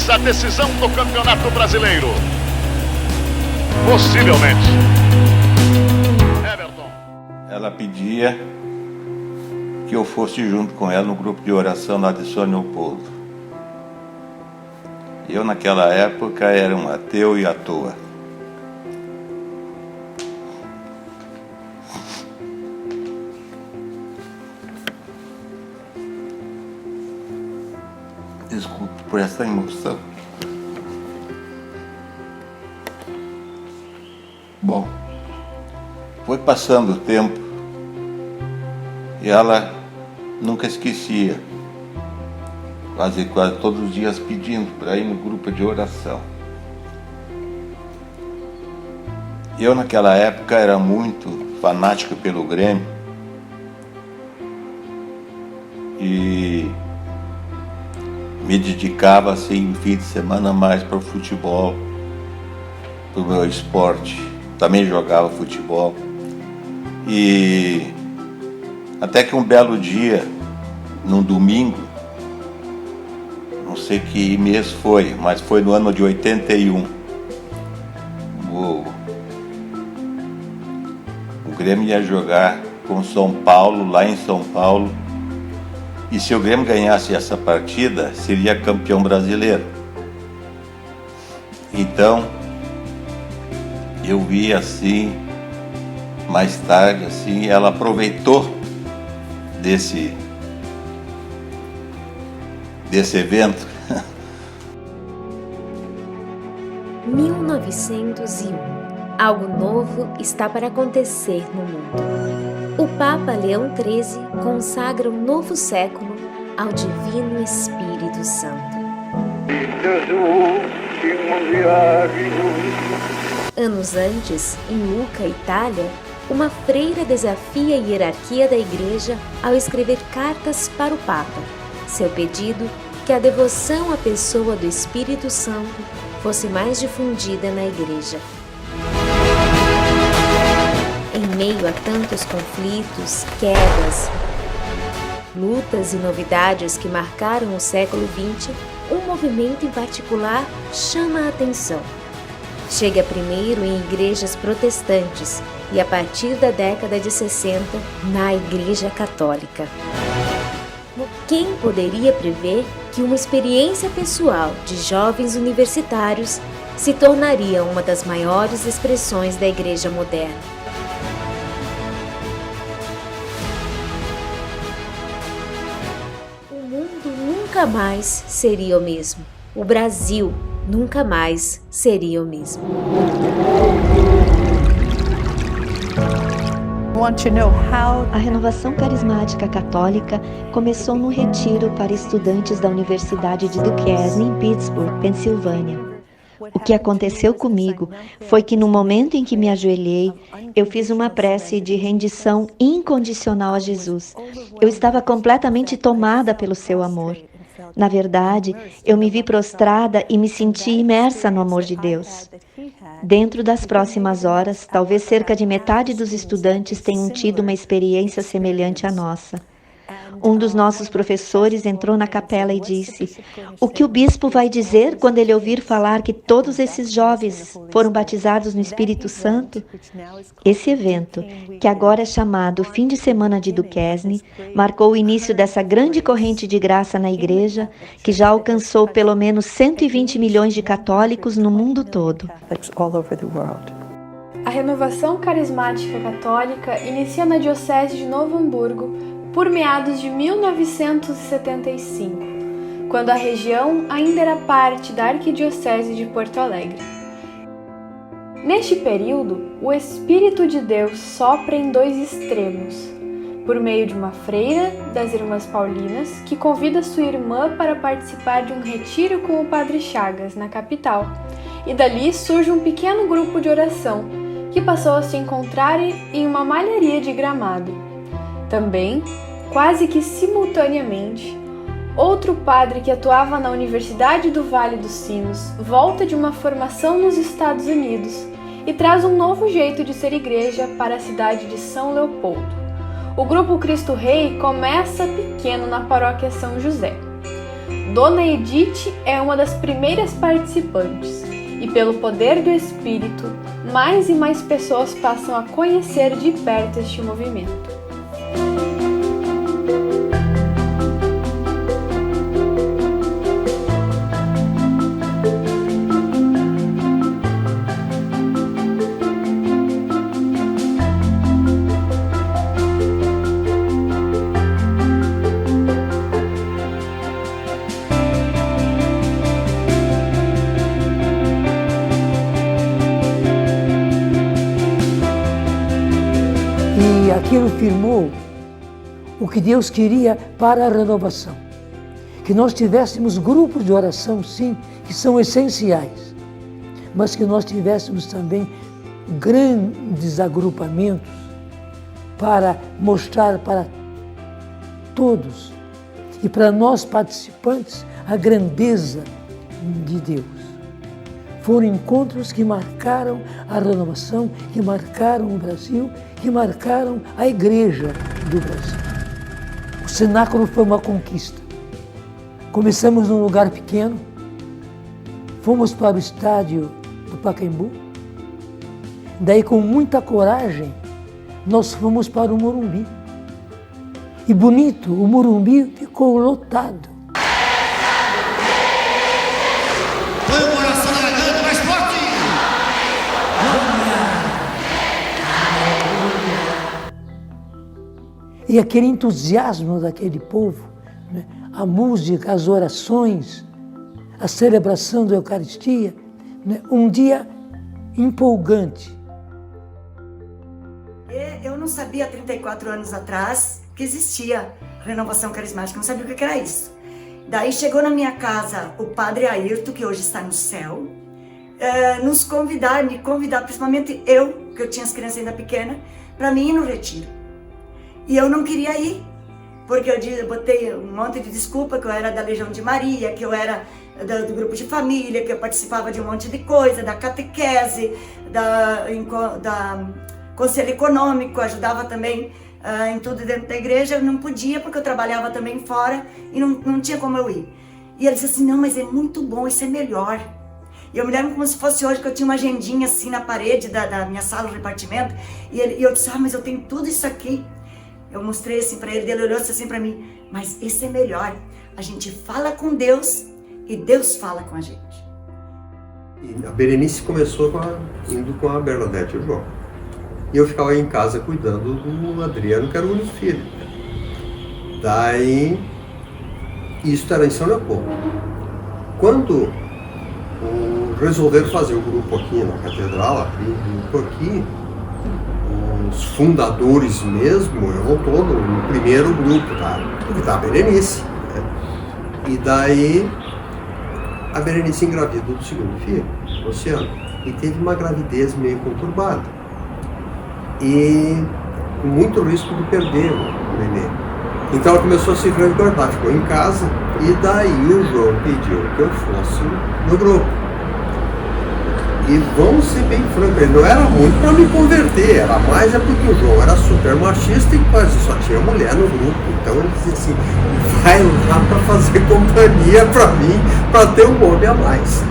talvez a decisão do Campeonato Brasileiro. Possivelmente. Everton. Ela pedia que eu fosse junto com ela no grupo de oração lá de São Leopoldo. Eu naquela época era um ateu e à toa. Desculpe por essa emoção. Bom, foi passando o tempo e ela nunca esquecia, quase todos os dias pedindo para ir no grupo de oração. Eu naquela época era muito fanático pelo Grêmio e me dedicava assim, fim de semana mais para o futebol, para o meu esporte. Também jogava futebol. E até que um belo dia, num domingo, não sei que mês foi, mas foi no ano de 81. O Grêmio ia jogar com São Paulo, lá em São Paulo. E se o Grêmio ganhasse essa partida, seria campeão brasileiro. Então, eu vi assim, mais tarde, assim, ela aproveitou desse evento. 1901. Algo novo está para acontecer no mundo. O Papa Leão XIII consagra um novo século ao Divino Espírito Santo. Anos antes, em Lucca, Itália, uma freira desafia a hierarquia da Igreja ao escrever cartas para o Papa. Seu pedido, que a devoção à pessoa do Espírito Santo fosse mais difundida na Igreja. Em meio a tantos conflitos, quedas, lutas e novidades que marcaram o século XX, um movimento em particular chama a atenção. Chega primeiro em igrejas protestantes e, a partir da década de 60, na Igreja Católica. Quem poderia prever que uma experiência pessoal de jovens universitários se tornaria uma das maiores expressões da Igreja moderna? Nunca mais seria o mesmo. O Brasil nunca mais seria o mesmo. A Renovação Carismática Católica começou num retiro para estudantes da Universidade de Duquesne, em Pittsburgh, Pensilvânia. O que aconteceu comigo foi que no momento em que me ajoelhei, eu fiz uma prece de rendição incondicional a Jesus. Eu estava completamente tomada pelo seu amor. Na verdade, eu me vi prostrada e me senti imersa no amor de Deus. Dentro das próximas horas, talvez cerca de metade dos estudantes tenham tido uma experiência semelhante à nossa. Um dos nossos professores entrou na capela e disse: "O que o bispo vai dizer quando ele ouvir falar que todos esses jovens foram batizados no Espírito Santo?" Esse evento, que agora é chamado Fim de Semana de Duquesne, marcou o início dessa grande corrente de graça na Igreja, que já alcançou pelo menos 120 milhões de católicos no mundo todo. A Renovação Carismática Católica inicia na Diocese de Novo Hamburgo por meados de 1975, quando a região ainda era parte da Arquidiocese de Porto Alegre. Neste período, o Espírito de Deus sopra em dois extremos, por meio de uma freira das Irmãs Paulinas que convida sua irmã para participar de um retiro com o Padre Chagas, na capital, e dali surge um pequeno grupo de oração que passou a se encontrar em uma malharia de Gramado. Também, quase que simultaneamente, outro padre que atuava na Universidade do Vale dos Sinos volta de uma formação nos Estados Unidos e traz um novo jeito de ser igreja para a cidade de São Leopoldo. O grupo Cristo Rei começa pequeno na paróquia São José. Dona Edith é uma das primeiras participantes e, pelo poder do Espírito, mais e mais pessoas passam a conhecer de perto este movimento. E aquilo firmou o que Deus queria para a renovação. Que nós tivéssemos grupos de oração, sim, que são essenciais, mas que nós tivéssemos também grandes agrupamentos para mostrar para todos e para nós participantes a grandeza de Deus. Foram encontros que marcaram a renovação, que marcaram o Brasil, que marcaram a Igreja do Brasil. O cenáculo foi uma conquista. Começamos num lugar pequeno, fomos para o estádio do Pacaembu, daí com muita coragem nós fomos para o Morumbi. E bonito, o Morumbi ficou lotado. E aquele entusiasmo daquele povo, né? A música, as orações, a celebração da Eucaristia, né? Um dia empolgante. Eu não sabia, 34 anos atrás, que existia renovação carismática, não sabia o que era isso. Daí chegou na minha casa o padre Ayrton, que hoje está no céu, me convidar, principalmente eu, que eu tinha as crianças ainda pequenas, para mim ir no retiro. E eu não queria ir, porque eu botei um monte de desculpa, que eu era da Legião de Maria, que eu era do grupo de família, que eu participava de um monte de coisa, da catequese, da conselho econômico, ajudava também em tudo dentro da igreja. Eu não podia, porque eu trabalhava também fora e não tinha como eu ir. E ele disse assim, não, mas é muito bom, isso é melhor. E eu me lembro como se fosse hoje, que eu tinha uma agendinha assim na parede da minha sala, do repartimento, e eu disse, mas eu tenho tudo isso aqui. Eu mostrei assim para ele, ele olhou assim para mim, mas esse é melhor. A gente fala com Deus e Deus fala com a gente. E a Berenice começou indo com a Bernadette e o João. E eu ficava em casa cuidando do Adriano, que era o único filho. Daí, isso era em São Leopoldo. Quando resolveram fazer o grupo aqui na Catedral, abrir um grupo aqui, os fundadores mesmo, eu estou no primeiro grupo, tá? Porque tá a Berenice, né? E daí a Berenice engravidou do segundo filho, Luciano, e teve uma gravidez meio conturbada. E com muito risco de perder o neném. Então ela começou a se resguardar, ficou em casa, e daí o João pediu que eu fosse no grupo. E vamos ser bem francos, ele não era muito para me converter, era mais porque o João era super machista e quase só tinha mulher no grupo. Então ele disse assim, vai lá para fazer companhia para mim, para ter um homem a mais.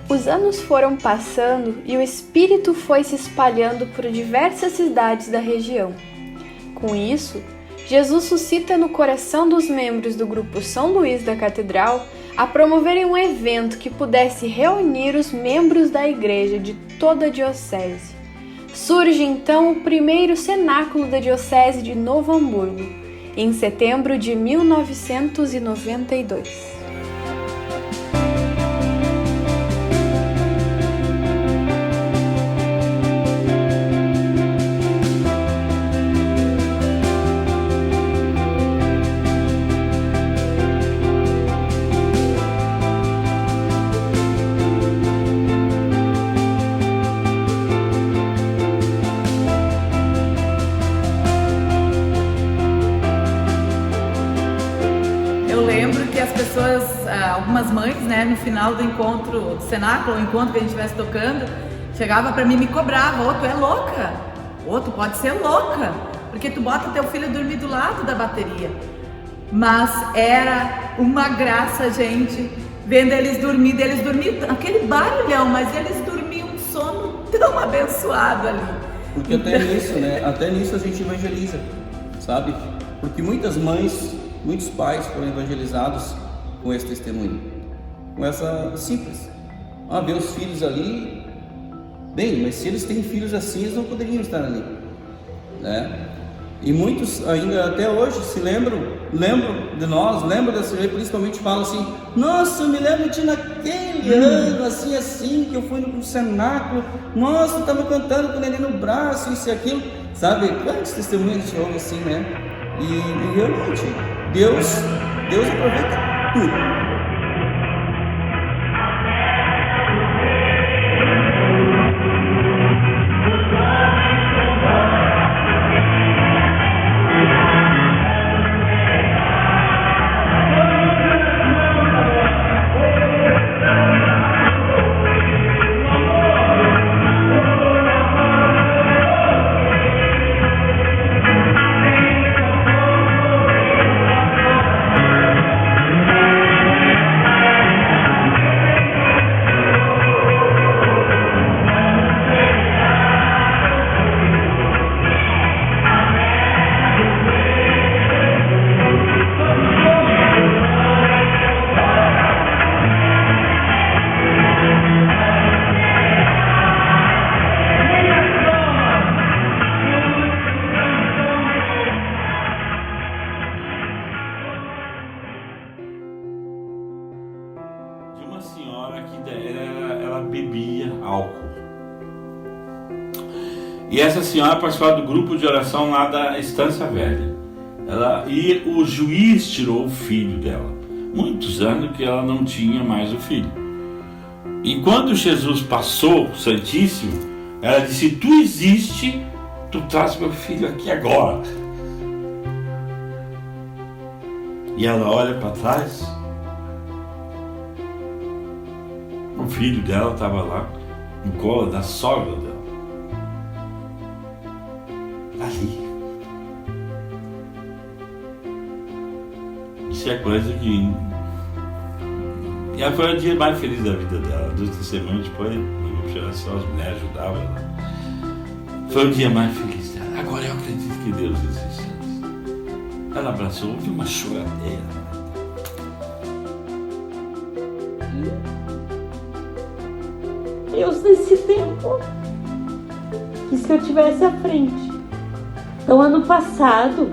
Os anos foram passando e o Espírito foi se espalhando por diversas cidades da região. Com isso, Jesus suscita no coração dos membros do grupo São Luís da Catedral a promoverem um evento que pudesse reunir os membros da igreja de toda a diocese. Surge então o primeiro cenáculo da diocese de Novo Hamburgo, em setembro de 1992. Algumas mães, né, no final do encontro, do cenáculo, o encontro que a gente estivesse tocando, chegava pra mim e me cobrava, tu é louca, tu pode ser louca, porque tu bota teu filho dormir do lado da bateria. mas era uma graça, gente, vendo eles dormindo, aquele barulhão, mas eles dormiam um sono tão abençoado ali. Porque até nisso a gente evangeliza, sabe? Porque muitas mães, muitos pais foram evangelizados com esse testemunho, com essa simples. Ver os filhos ali, bem, mas se eles têm filhos assim, eles não poderiam estar ali, né? E muitos ainda até hoje se lembram de nós, lembram desse jeito, principalmente falam assim: nossa, eu me lembro de naquele ano, assim, que eu fui no cenáculo, nossa, eu estava cantando com ele no braço, isso e aquilo, sabe? Quantos testemunhos a gente ouve assim, né? E realmente, Deus aproveita tudo. E essa senhora participava do grupo de oração lá da Estância Velha. E o juiz tirou o filho dela. Muitos anos que ela não tinha mais o filho. E quando Jesus passou, o Santíssimo, ela disse: tu existe, tu traz meu filho aqui agora. E ela olha para trás, o filho dela estava lá, no colo da sogra dela. Ali. Isso é coisa que... E ela foi o dia mais feliz da vida dela. 2 testemunhos depois, no grupo de oração, as mulheres ajudavam ela. Foi o dia mais feliz dela. Agora eu acredito que Deus existe. Ela abraçou, houve uma choradeira. Deus, nesse tempo, quis que eu estivesse à frente. Então, ano passado,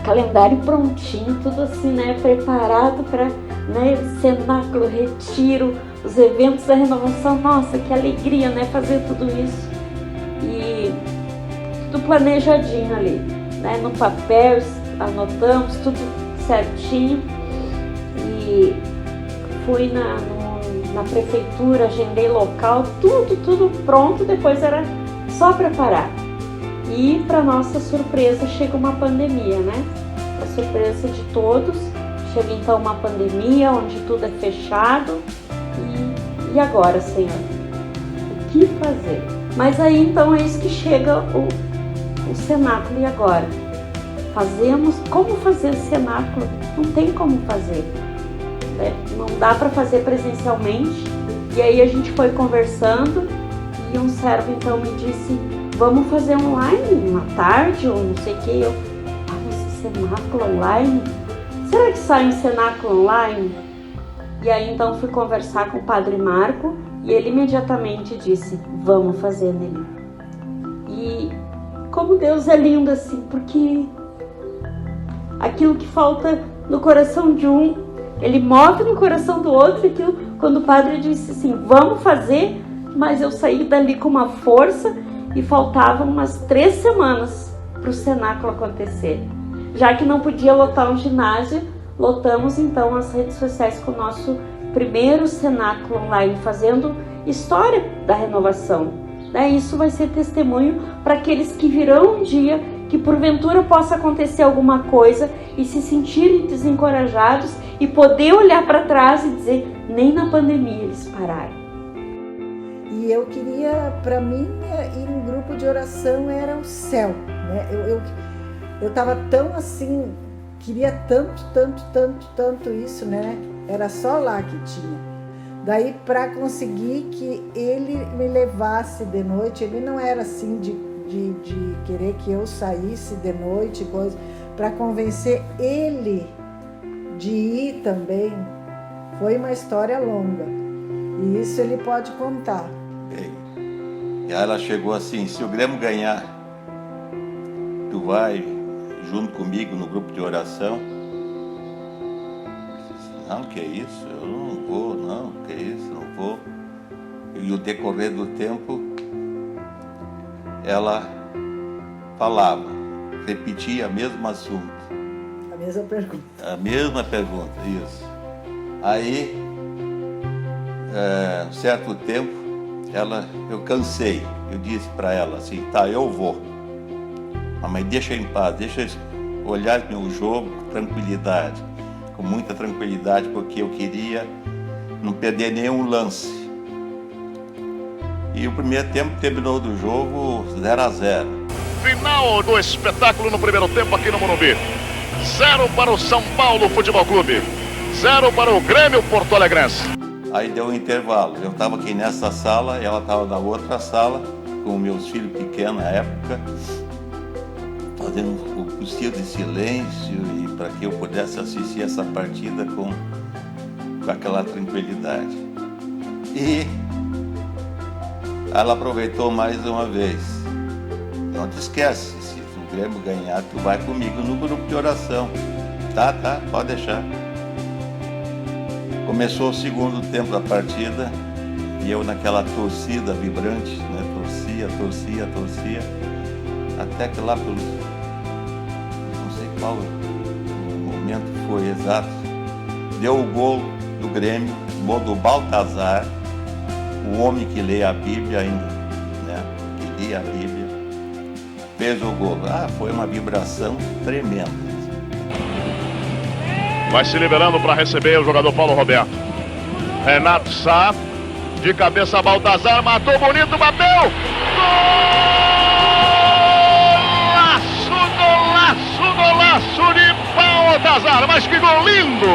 calendário prontinho, tudo assim, né? Preparado para, né? Cenáculo, retiro, os eventos da renovação. Nossa, que alegria, né? Fazer tudo isso. E tudo planejadinho ali, né? No papel, anotamos tudo certinho. E fui na prefeitura, agendei local, tudo pronto. Depois era só preparar. E, para nossa surpresa, chega uma pandemia, né? A surpresa de todos, chega então uma pandemia onde tudo é fechado. E agora, Senhor? O que fazer? Mas aí, então, é isso que chega o cenáculo. E agora? Como fazer o cenáculo? Não tem como fazer, né? Não dá para fazer presencialmente. E aí a gente foi conversando e um servo, então, me disse: vamos fazer online, uma tarde ou não sei o que. Mas cenáculo online? Será que sai um cenáculo online? E aí então fui conversar com o Padre Marco e ele imediatamente disse: vamos fazer, Nelly. E como Deus é lindo assim, porque aquilo que falta no coração de um, Ele move no coração do outro. Aquilo, quando o padre disse assim, vamos fazer, mas eu saí dali com uma força. E faltavam umas 3 semanas para o cenáculo acontecer. Já que não podia lotar um ginásio, lotamos então as redes sociais com o nosso primeiro cenáculo online, fazendo história da renovação. Isso vai ser testemunho para aqueles que virão um dia, que porventura possa acontecer alguma coisa e se sentirem desencorajados e poder olhar para trás e dizer, nem na pandemia eles pararam. E eu queria, para mim, ir em grupo de oração era o céu, né? Eu estava tão assim, queria tanto isso, né? Era só lá que tinha. Daí, para conseguir que ele me levasse de noite, ele não era assim de querer que eu saísse de noite, coisa, para convencer ele de ir também, foi uma história longa. E isso ele pode contar. E aí ela chegou assim: se o Grêmio ganhar, tu vai junto comigo no grupo de oração? Não, que isso, eu não vou, não, que isso, não vou. E o decorrer do tempo, ela falava, repetia o mesmo assunto. A mesma pergunta. A mesma pergunta, isso. Aí, certo tempo, eu cansei. Eu disse para ela assim: tá, eu vou. Mas deixa em paz, deixa eu olhar meu jogo com tranquilidade, com muita tranquilidade, porque eu queria não perder nenhum lance. E o primeiro tempo terminou do jogo 0-0. Final do espetáculo no primeiro tempo aqui no Morumbi. 0 para o São Paulo Futebol Clube, 0 para o Grêmio Porto Alegrense. Aí deu um intervalo. Eu estava aqui nessa sala, ela estava na outra sala, com meus filhos pequenos na época, fazendo o possível de silêncio e para que eu pudesse assistir essa partida com aquela tranquilidade. E ela aproveitou mais uma vez: não te esquece, se o Grêmio ganhar, tu vai comigo no grupo de oração. Tá, pode deixar. Começou o segundo tempo da partida e eu naquela torcida vibrante, né? Torcia, até que lá pelo, não sei qual momento foi exato, deu o gol do Grêmio, o gol do Baltazar, o homem que lê a Bíblia ainda, né? Que lia a Bíblia, fez o gol. Foi uma vibração tremenda. Vai se liberando para receber o jogador Paulo Roberto. Renato Sá, de cabeça Baltazar, matou bonito, bateu! Golaço de Baltazar, mas que gol lindo!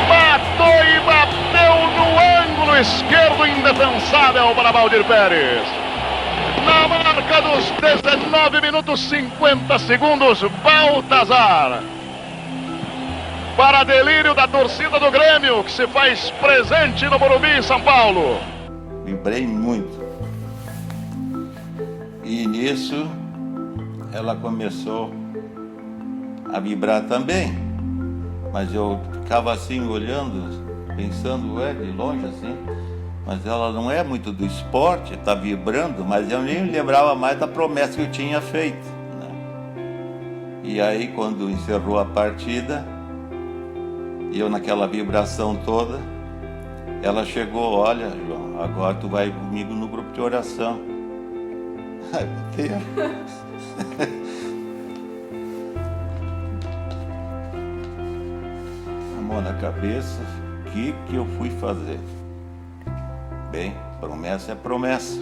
Matou e bateu no ângulo esquerdo, indefensável para Valdir Pérez. Na marca dos 19 minutos 50 segundos, Baltazar. Para delírio da torcida do Grêmio, que se faz presente no Morumbi, São Paulo. Vibrei muito. E nisso, ela começou a vibrar também. Mas eu ficava assim, olhando, pensando, de longe assim. Mas ela não é muito do esporte, está vibrando, mas eu nem lembrava mais da promessa que eu tinha feito, né? E aí, quando encerrou a partida, e eu naquela vibração toda, ela chegou: olha, João, agora tu vai comigo no grupo de oração. Ai, botei a mão na cabeça. O que eu fui fazer? Bem, promessa é promessa.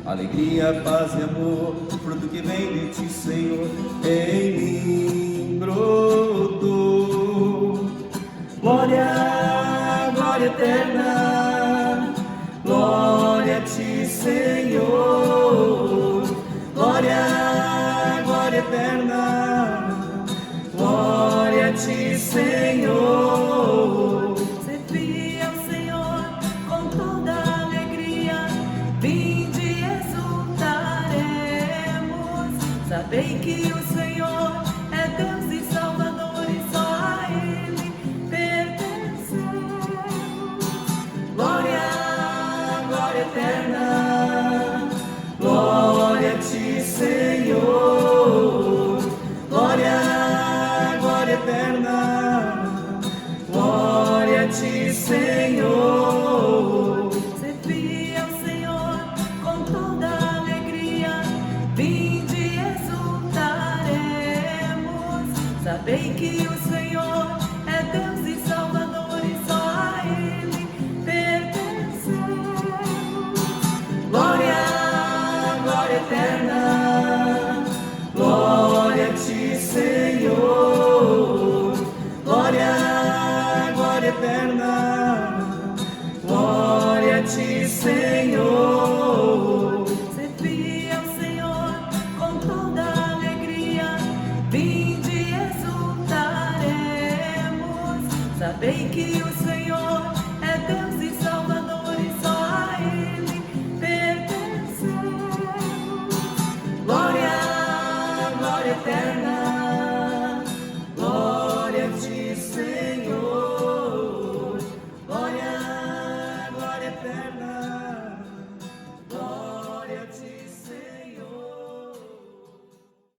Alegria, paz e amor, fruto que vem de ti, Senhor, em mim brotou. Glória, glória eterna, glória a ti, Senhor. Glória, glória eterna, glória a ti, Senhor. Servi ao Senhor com toda alegria, vinde exultaremos. Sabei que o Senhor é Deus e Salvador e só a Ele pertencemos. Glória, glória eterna, glória a ti, Senhor. Glória, glória eterna, glória a ti, Senhor. Servi ao Senhor com toda alegria, vinde exultaremos. Sabei que o Senhor é Deus e eterna. Glória a ti,